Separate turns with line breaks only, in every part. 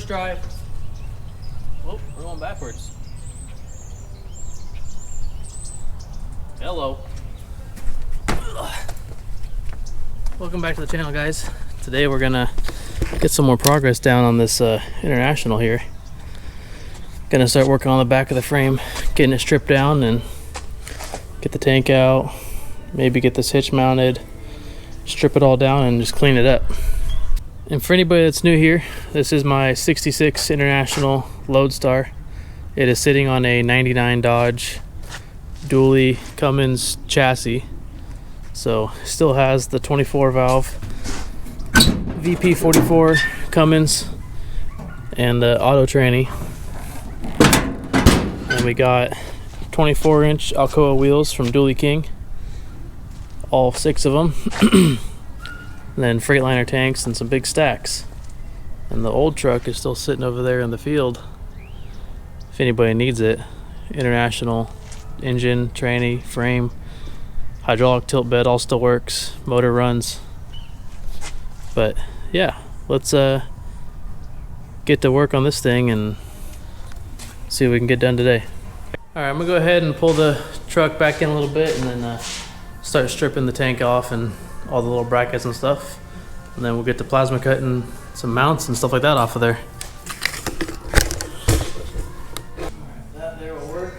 reverse drive. Oh, we're going backwards. Hello. Welcome back to the channel, guys. Today we're gonna get some more progress down on this International here. Gonna start working on the back of the frame, getting it stripped down and get the tank out, maybe get this hitch mounted, strip it all down and just clean it up. And for anybody that's new here, this is my 66 International loadstar. It is sitting on a 99 Dodge dually Cummins chassis, so still has the 24 valve VP44 Cummins and the auto tranny, and we got 24-inch Alcoa wheels from Dually King, all 6 of them. And then Freightliner tanks and some big stacks. And the old truck is still sitting over there in the field if anybody needs it. International engine, tranny, frame, hydraulic tilt bed all still works, motor runs. But yeah, let's get to work on this thing and see what we can get done today. Alright, I'm gonna go ahead and pull the truck back in a little bit and then start stripping the tank off and all the little brackets and stuff, and then we'll get the plasma cutting some mounts and stuff like that off of there. That there will work.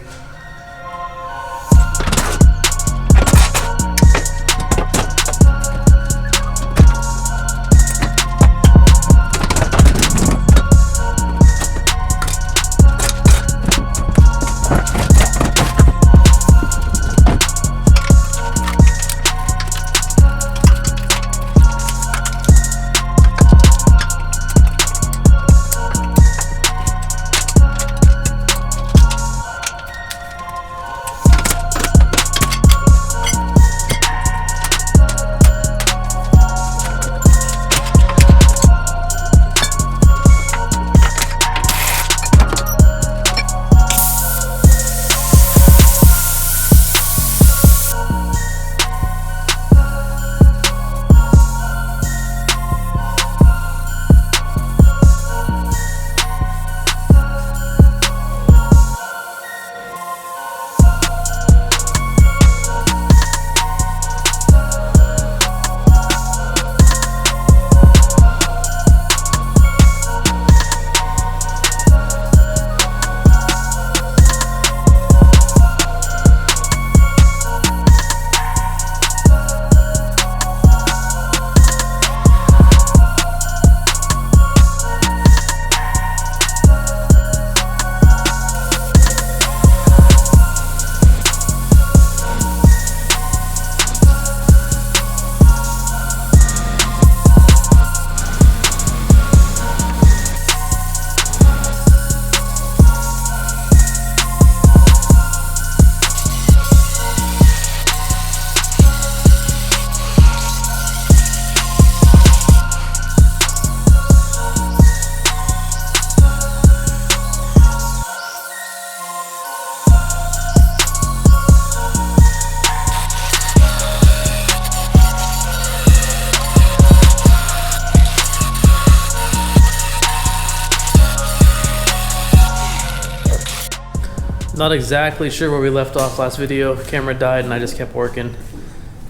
Not exactly sure where we left off last video. Camera died and I just kept working.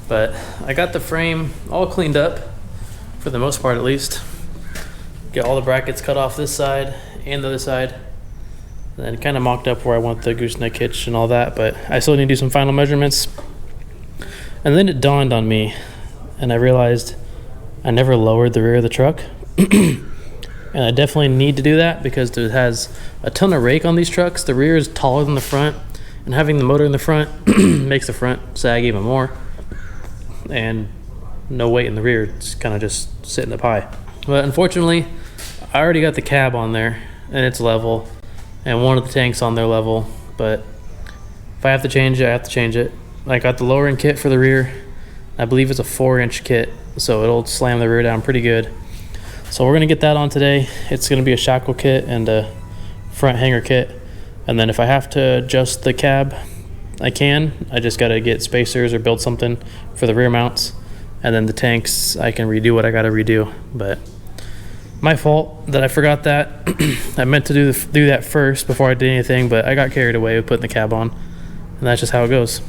But I got the frame all cleaned up, for the most part at least. Get all the brackets cut off this side and the other side. And then kind of mocked up where I want the gooseneck hitch and all that, but I still need to do some final measurements. And then it dawned on me, and I realized I never lowered the rear of the truck. And I definitely need to do that because it has a ton of rake on these trucks. The rear is taller than the front, and having the motor in the front makes the front sag even more. And no weight in the rear, it's kind of just sitting up high. But unfortunately, I already got the cab on there and it's level, and one of the tanks on there level. But if I have to change it, I have to change it. I got the lowering kit for the rear. I believe it's a 4-inch kit, so it'll slam the rear down pretty good. So we're gonna get that on today. It's gonna be a shackle kit and a front hanger kit. And then if I have to adjust the cab, I can. I just gotta get spacers or build something for the rear mounts. And then the tanks, I can redo what I gotta redo. But My fault that I forgot that. I meant to do that first before I did anything, but I got carried away with putting the cab on, and that's just how it goes.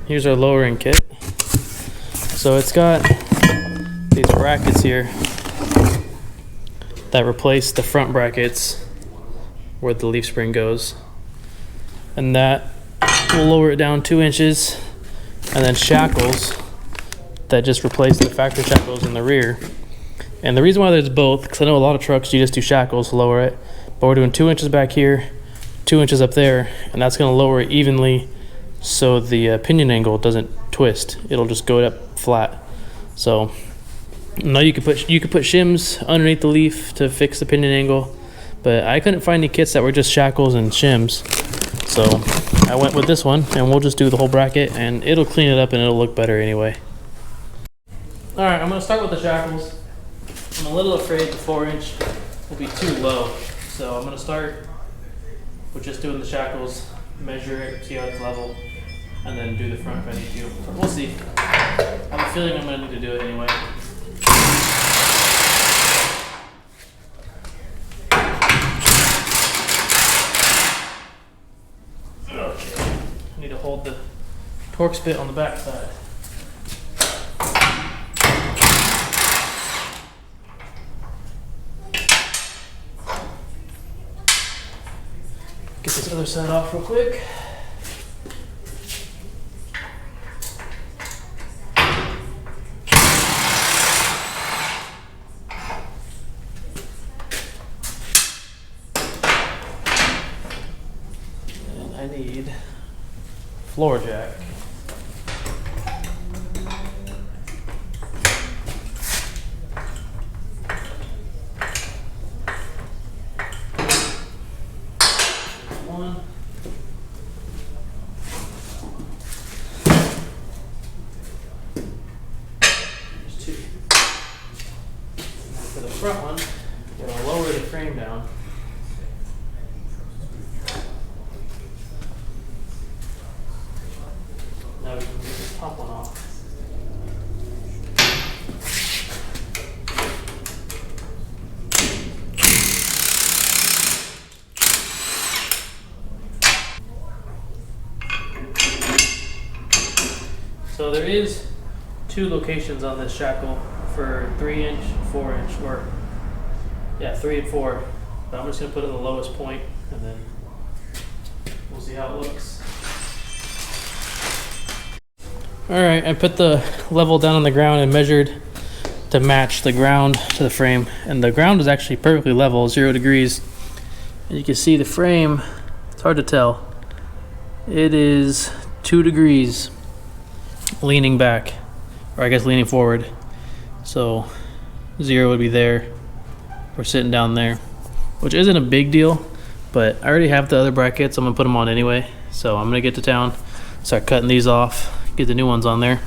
Here's our lowering kit. So it's got these brackets here that replace the front brackets where the leaf spring goes, and that will lower it down 2 inches, and then shackles that just replace the factory shackles in the rear. And the reason why there's both, because I know a lot of trucks you just do shackles to lower it, but we're doing 2 inches back here, 2 inches up there, and that's going to lower it evenly so the pinion angle doesn't twist. It'll just go up flat. So now you could put shims underneath the leaf to fix the pinion angle, but I couldn't find any kits that were just shackles and shims, so I went with this one, and we'll just do the whole bracket, and it'll clean it up and it'll look better anyway. All right, I'm going to start with the shackles. I'm a little afraid the 4-inch will be too low, so I'm going to start with just doing the shackles, measure it, see how it's level, and then do the front if I need to. We'll see. I have a feeling I'm going to need to do it anyway. Okay, I need to hold the Torx bit on the back side. Get this other side off real quick. And I need floor jack. For the front one, we're going to lower the frame down. Now we can get this top one off. So there is 2 locations on this shackle for 3-inch, 4-inch, or yeah, 3 and 4. But I'm just gonna put it at the lowest point, and then we'll see how it looks. All right, I put the level down on the ground and measured to match the ground to the frame, and the ground is actually perfectly level, 0 degrees. And you can see the frame, it's hard to tell. It is 2 degrees leaning back, or I guess leaning forward. So 0 would be there. We're sitting down there, which isn't a big deal, but I already have the other brackets. I'm gonna put them on anyway. So I'm gonna get to town, start cutting these off, get the new ones on there.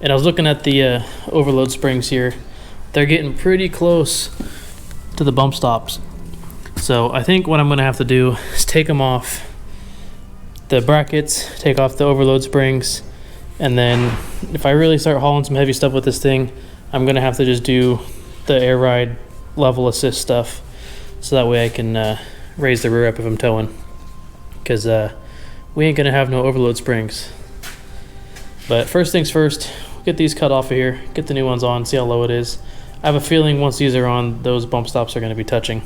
And I was looking at the overload springs here. They're getting pretty close to the bump stops. So I think what I'm gonna have to do is take them off the brackets, take off the overload springs, and then if I really start hauling some heavy stuff with this thing, I'm gonna have to just do the air ride level assist stuff, so that way I can raise the rear up if I'm towing, because we ain't gonna have no overload springs. But first things first, get these cut off of here, get the new ones on, see how low it is. I have a feeling once these are on, those bump stops are gonna be touching.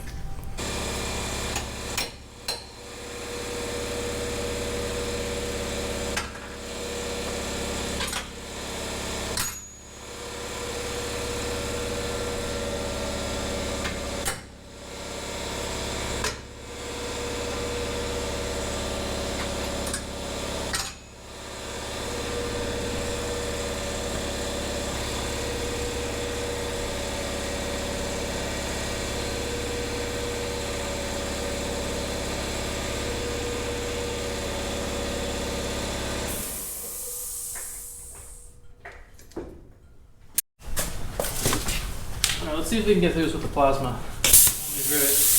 Let's see if we can get through this with the plasma. Let me through it.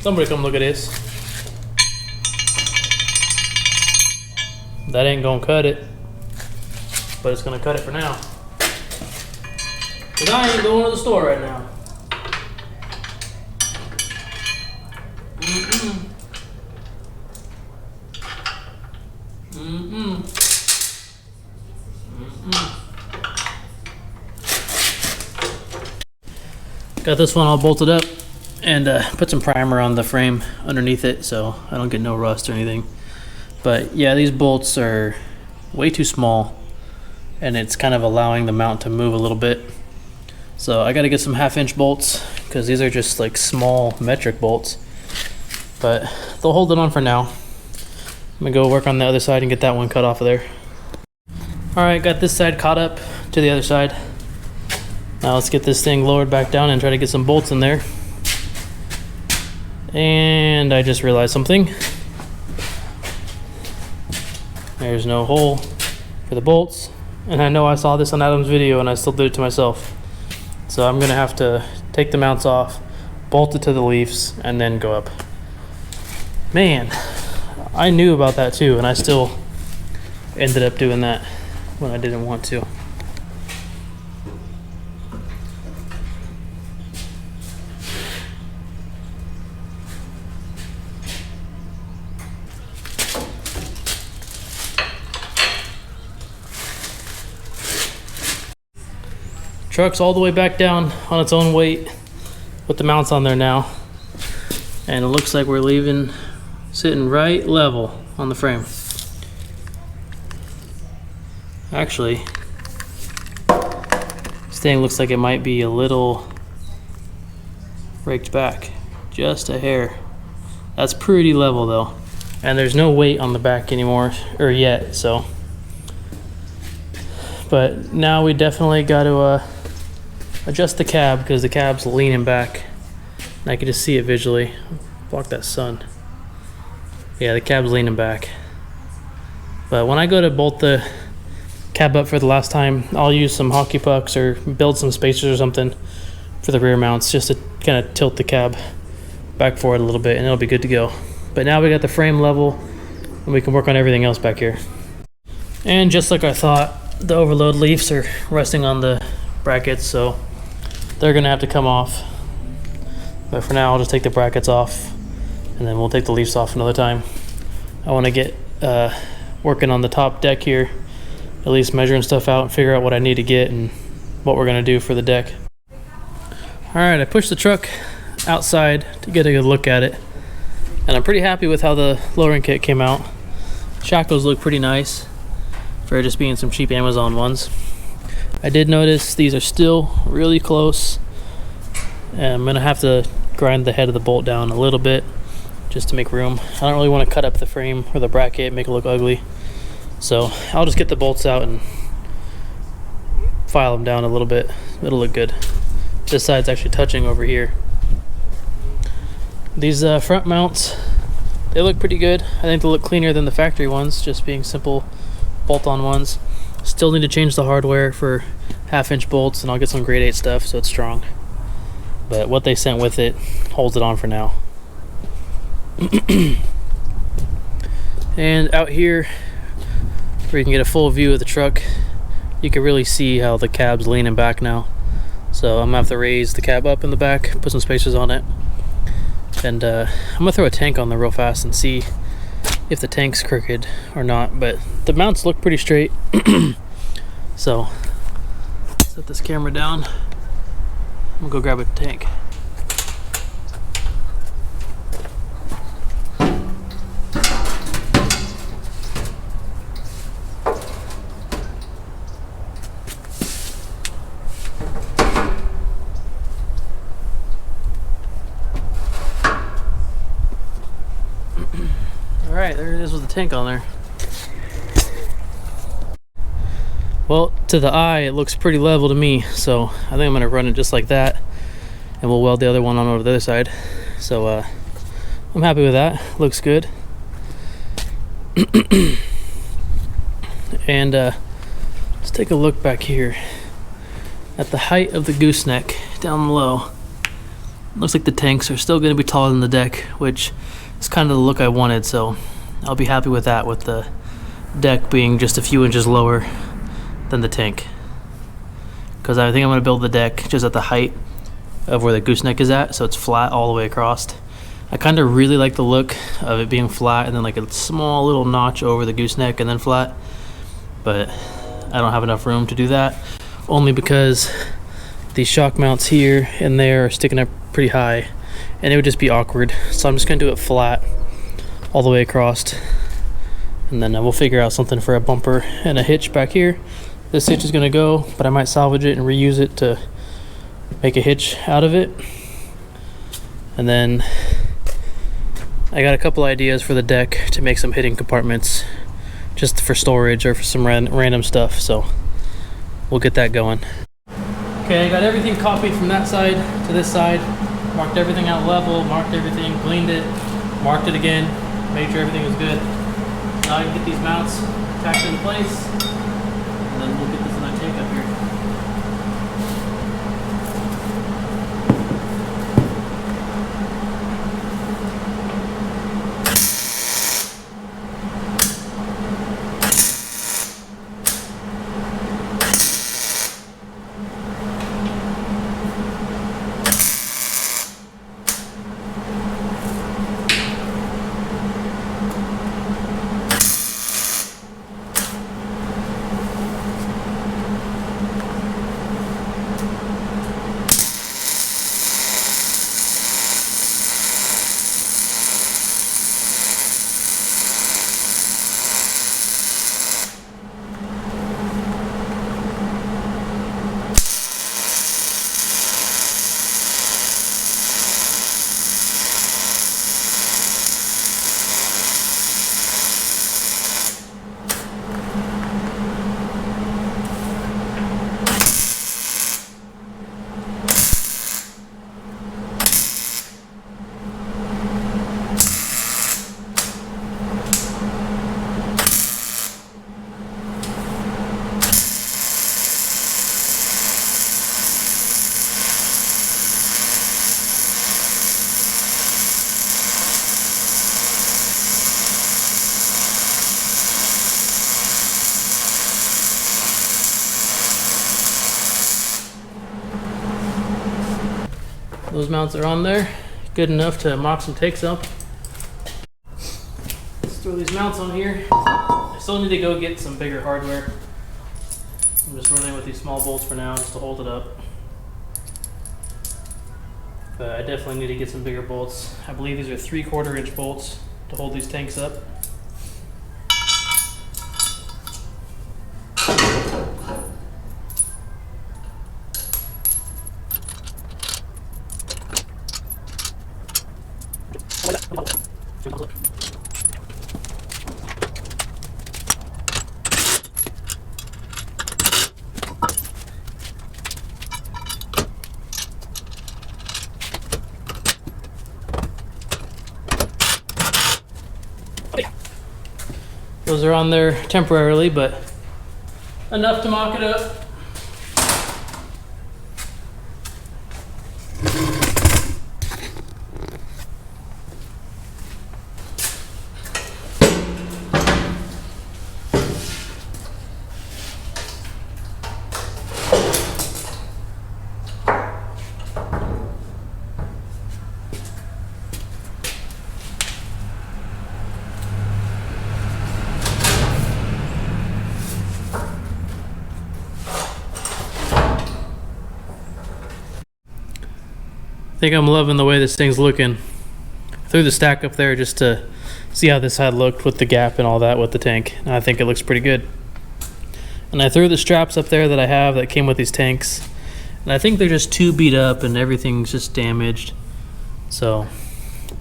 Somebody come look at this. That ain't gonna cut it, but it's gonna cut it for now. Cause I ain't going to the store right now. Got this one all bolted up and put some primer on the frame underneath it so I don't get no rust or anything. But yeah, these bolts are way too small and it's kind of allowing the mount to move a little bit. So I got to get some 1/2" bolts because these are just like small metric bolts. But they'll hold it on for now. I'm gonna go work on the other side and get that one cut off of there. All right, got this side caught up to the other side. Now let's get this thing lowered back down and try to get some bolts in there. And I just realized something. There's no hole for the bolts. And I know I saw this on Adam's video and I still did it to myself. So I'm gonna have to take the mounts off, bolt it to the leaves, and then go up. Man, I knew about that too, and I still ended up doing that when I didn't want to. Truck's all the way back down on its own weight with the mounts on there now. And it looks like we're leaving sitting right level on the frame. Actually, this thing looks like it might be a little raked back, just a hair. That's pretty level though. And there's no weight on the back anymore, or yet, so. But now we definitely got to adjust the cab because the cab's leaning back. And I can just see it visually. Block that sun. Yeah, the cab's leaning back. But when I go to bolt the cab up for the last time, I'll use some hockey pucks or build some spacers or something for the rear mounts just to kind of tilt the cab back forward a little bit and it'll be good to go. But now we got the frame level and we can work on everything else back here. And just like I thought, the overload leaves are resting on the brackets, so they're gonna have to come off. But for now, I'll just take the brackets off and then we'll take the leaves off another time. I want to get working on the top deck here, at least measuring stuff out and figure out what I need to get and what we're gonna do for the deck. All right, I pushed the truck outside to get a good look at it, and I'm pretty happy with how the lowering kit came out. Shackles look pretty nice for just being some cheap Amazon ones. I did notice these are still really close, and I'm gonna have to grind the head of the bolt down a little bit just to make room. I don't really want to cut up the frame or the bracket, make it look ugly. So I'll just get the bolts out and file them down a little bit. It'll look good. This side's actually touching over here. These front mounts, they look pretty good. I think they look cleaner than the factory ones, just being simple bolt-on ones. Still need to change the hardware for 1/2" bolts, and I'll get some grade 8 stuff so it's strong. But what they sent with it holds it on for now. And out here, where you can get a full view of the truck, you can really see how the cab's leaning back now. So I'm gonna have to raise the cab up in the back, put some spacers on it, and I'm gonna throw a tank on there real fast and see if the tank's crooked or not. But the mounts look pretty straight. So set this camera down. I'm gonna go grab a tank. Alright, there it is with the tank on there. Well, to the eye, it looks pretty level to me, so I think I'm going to run it just like that, and we'll weld the other one on over the other side. So I'm happy with that. Looks good. And let's take a look back here at the height of the gooseneck down low. Looks like the tanks are still going to be taller than the deck, which is kind of the look I wanted, so I'll be happy with that, with the deck being just a few inches lower than the tank. Because I think I'm going to build the deck just at the height of where the gooseneck is at, so it's flat all the way across. I kind of really like the look of it being flat and then like a small little notch over the gooseneck and then flat, but I don't have enough room to do that, only because these shock mounts here and there are sticking up pretty high and it would just be awkward. So I'm just going to do it flat all the way across, and then we'll figure out something for a bumper and a hitch back here. This hitch is going to go, but I might salvage it and reuse it to make a hitch out of it. And then I got a couple ideas for the deck to make some hidden compartments just for storage or for some random stuff, so we'll get that going. Okay, I got everything copied from that side to this side, marked everything out level, marked everything, cleaned it, marked it again, made sure everything was good. Now I can get these mounts tacked in place, and then we'll get this other tank up here. Those mounts are on there, good enough to mock some takes up. Let's throw these mounts on here. I still need to go get some bigger hardware. I'm just running with these small bolts for now just to hold it up. But I definitely need to get some bigger bolts. I believe these are 3/4 inch bolts to hold these tanks up. Those are on there temporarily, but enough to mock it up. I think I'm loving the way this thing's looking. I threw the stack up there just to see how this side looked with the gap and all that with the tank, and I think it looks pretty good. And I threw the straps up there that I have that came with these tanks, and I think they're just too beat up and everything's just damaged. So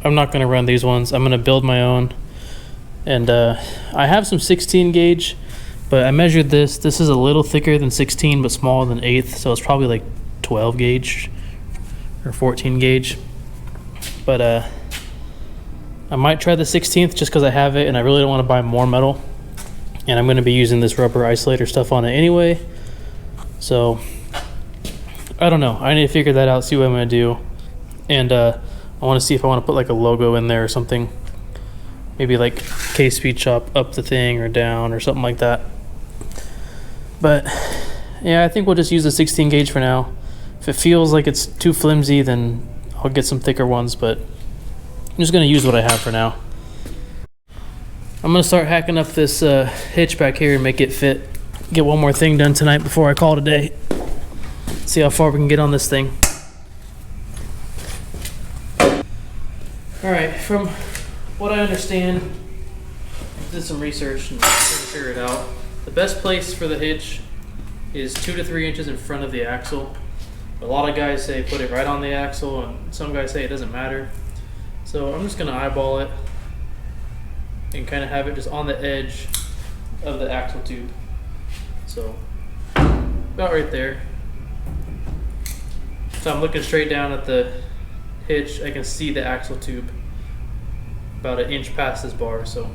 I'm not going to run these ones. I'm going to build my own. And I have some 16 gauge, but I measured this. This is a little thicker than 16 but smaller than 1/8, so it's probably like 12 gauge or 14 gauge. But I might try the 16th just because I have it and I really don't want to buy more metal, and I'm going to be using this rubber isolator stuff on it anyway, so I don't know. I need to figure that out, see what I'm going to do. And I want to see if I want to put like a logo in there or something. Maybe like K-Speed Shop up the thing or down or something like that. But yeah, I think we'll just use a 16 gauge for now. If it feels like it's too flimsy, then I'll get some thicker ones, but I'm just gonna use what I have for now. I'm gonna start hacking up this hitch back here and make it fit. Get one more thing done tonight before I call it a day. See how far we can get on this thing. All right, from what I understand, I did some research and tried to figure it out. The best place for the hitch is 2 to 3 inches in front of the axle. A lot of guys say put it right on the axle, and some guys say it doesn't matter. So I'm just gonna eyeball it and kind of have it just on the edge of the axle tube. So about right there. So I'm looking straight down at the hitch. I can see the axle tube about 1 inch past this bar, so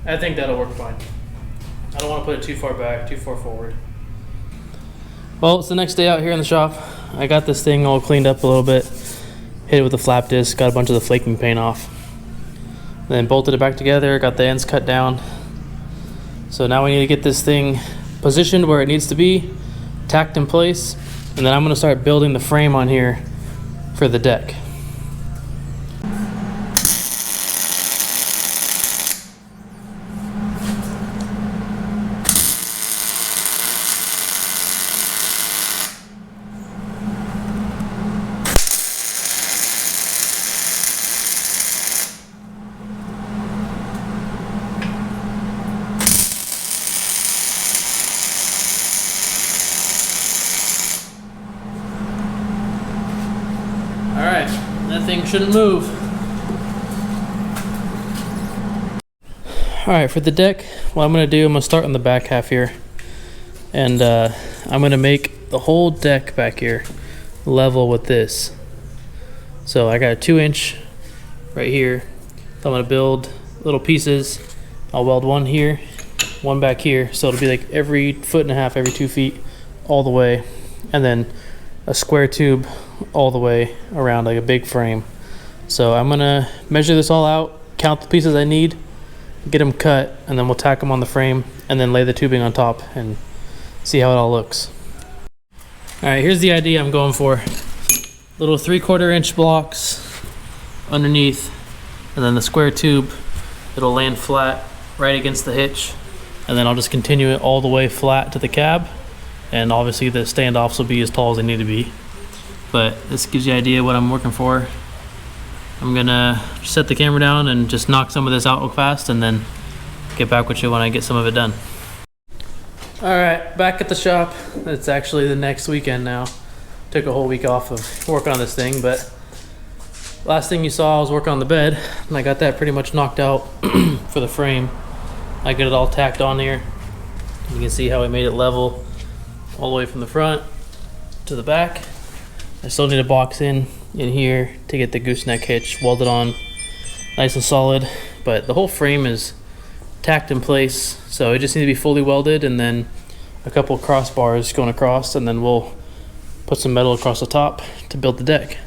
I think that'll work fine. I don't want to put it too far back, too far forward. Well, it's the next day out here in the shop. I got this thing all cleaned up a little bit, hit it with a flap disc, got a bunch of the flaking paint off, then bolted it back together, got the ends cut down. So now we need to get this thing positioned where it needs to be, tacked in place, and then I'm gonna start building the frame on here for the deck. Alright, that thing shouldn't move. Alright, for the deck, what I'm going to do, I'm going to start on the back half here. And I'm going to make the whole deck back here level with this. So I got a 2-inch right here. So I'm going to build little pieces. I'll weld one here, one back here. So it'll be like every 1.5 feet, every 2 feet, all the way. And then a square tube all the way around, like a big frame. So I'm gonna measure this all out, count the pieces I need, get them cut, and then we'll tack them on the frame and then lay the tubing on top and see how it all looks. All right, here's the idea I'm going for. Little 3/4 inch blocks underneath, and then the square tube, it'll land flat right against the hitch, and then I'll just continue it all the way flat to the cab. And obviously the standoffs will be as tall as they need to be. But this gives you an idea what I'm working for. I'm gonna set the camera down and just knock some of this out real fast, and then get back with you when I get some of it done. All right, back at the shop. It's actually the next weekend now. Took a whole week off of working on this thing, but last thing you saw I was working on the bed, and I got that pretty much knocked out for the frame. I got it all tacked on here. You can see how I made it level all the way from the front to the back. I still need a box in here to get the gooseneck hitch welded on nice and solid, but the whole frame is tacked in place, so it just needs to be fully welded, and then a couple crossbars going across, and then we'll put some metal across the top to build the deck.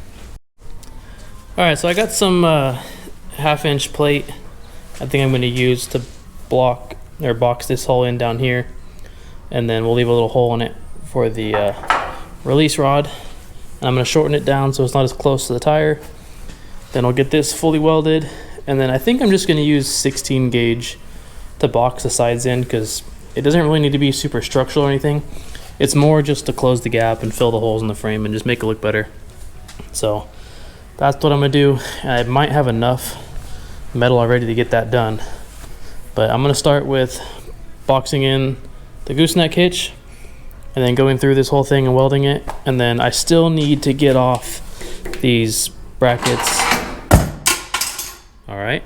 All right, so I got some 1/2 inch plate I think I'm going to use to block or box this hole in down here, and then we'll leave a little hole in it for the release rod. And I'm going to shorten it down so it's not as close to the tire. Then I'll get this fully welded, and then I think I'm just going to use 16 gauge to box the sides in, because it doesn't really need to be super structural or anything. It's more just to close the gap and fill the holes in the frame and just make it look better. So that's what I'm going to do. I might have enough metal already to get that done, but I'm going to start with boxing in the gooseneck hitch and then going through this whole thing and welding it. And then I still need to get off these brackets. All right,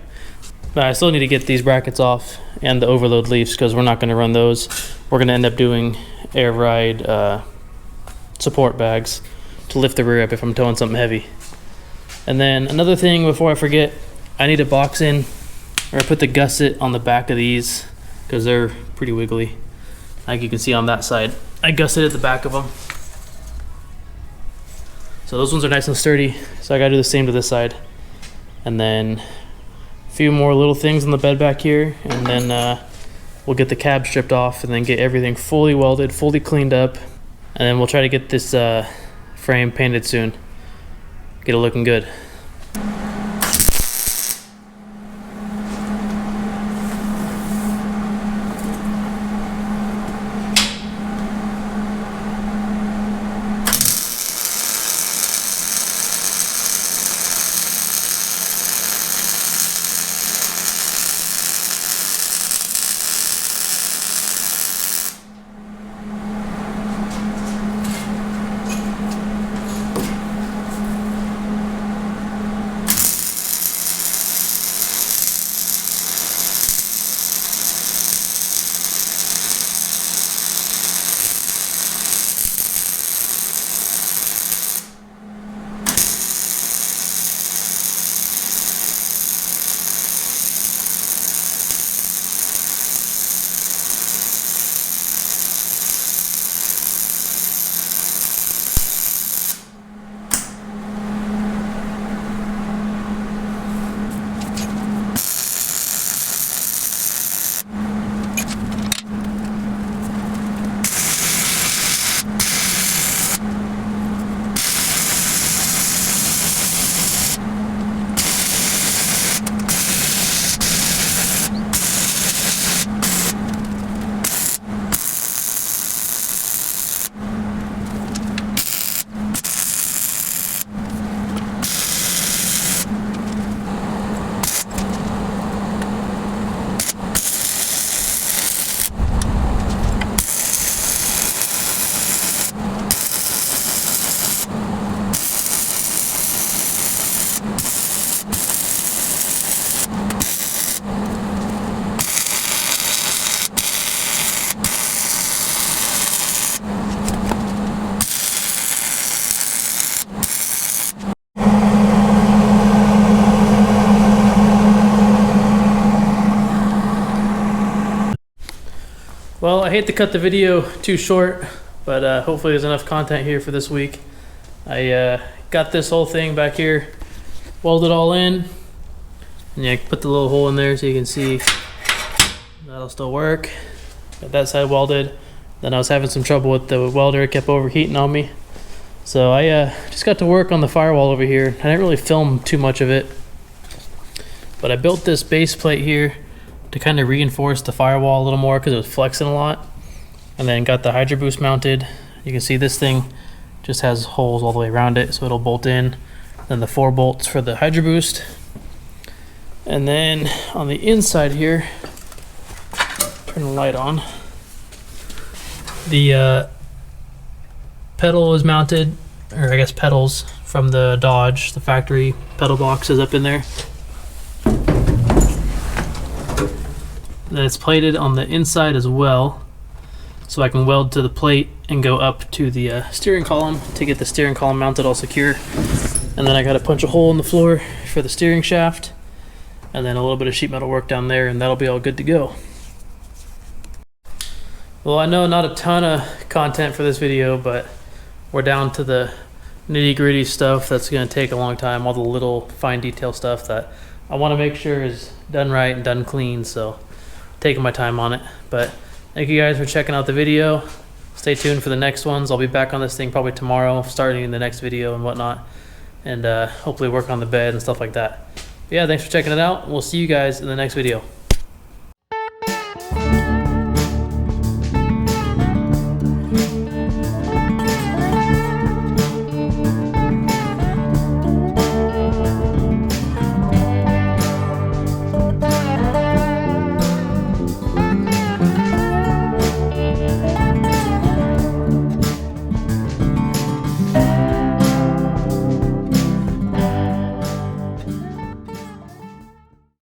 but I still need to get these brackets off and the overload leaves, because we're not going to run those. We're going to end up doing air ride support bags to lift the rear up if I'm towing something heavy. And then another thing before I forget, I need to box in or put the gusset on the back of these, because they're pretty wiggly, like you can see on that side. I gusseted the back of them. So those ones are nice and sturdy. So I gotta do the same to this side. And then a few more little things on the bed back here. And then we'll get the cab stripped off and then get everything fully welded, fully cleaned up. And then we'll try to get this frame painted soon. Get it looking good. Well, I hate to cut the video too short, but hopefully there's enough content here for this week. I got this whole thing back here welded all in, and yeah, put the little hole in there so you can see that'll still work. Got that side welded. Then I was having some trouble with the welder, it kept overheating on me. So I just got to work on the firewall over here. I didn't really film too much of it, but I built this base plate here to kind of reinforce the firewall a little more because it was flexing a lot. And then got the Hydro Boost mounted. You can see this thing just has holes all the way around it, so it'll bolt in. Then the 4 bolts for the Hydro Boost. And then on the inside here, turn the light on. The pedal is mounted, or I guess pedals from the Dodge, the factory pedal box is up in there. Then it's plated on the inside as well, so I can weld to the plate and go up to the steering column to get the steering column mounted all secure. And then I got to punch a hole in the floor for the steering shaft, and then a little bit of sheet metal work down there, and that'll be all good to go. Well, I know not a ton of content for this video, but we're down to the nitty-gritty stuff that's going to take a long time, all the little fine detail stuff that I want to make sure is done right and done clean, so taking my time on it. But thank you guys for checking out the video. Stay tuned for the next ones. I'll be back on this thing probably tomorrow, starting the next video and whatnot, and hopefully work on the bed and stuff like that. But yeah, thanks for checking it out. We'll see you guys in the next video.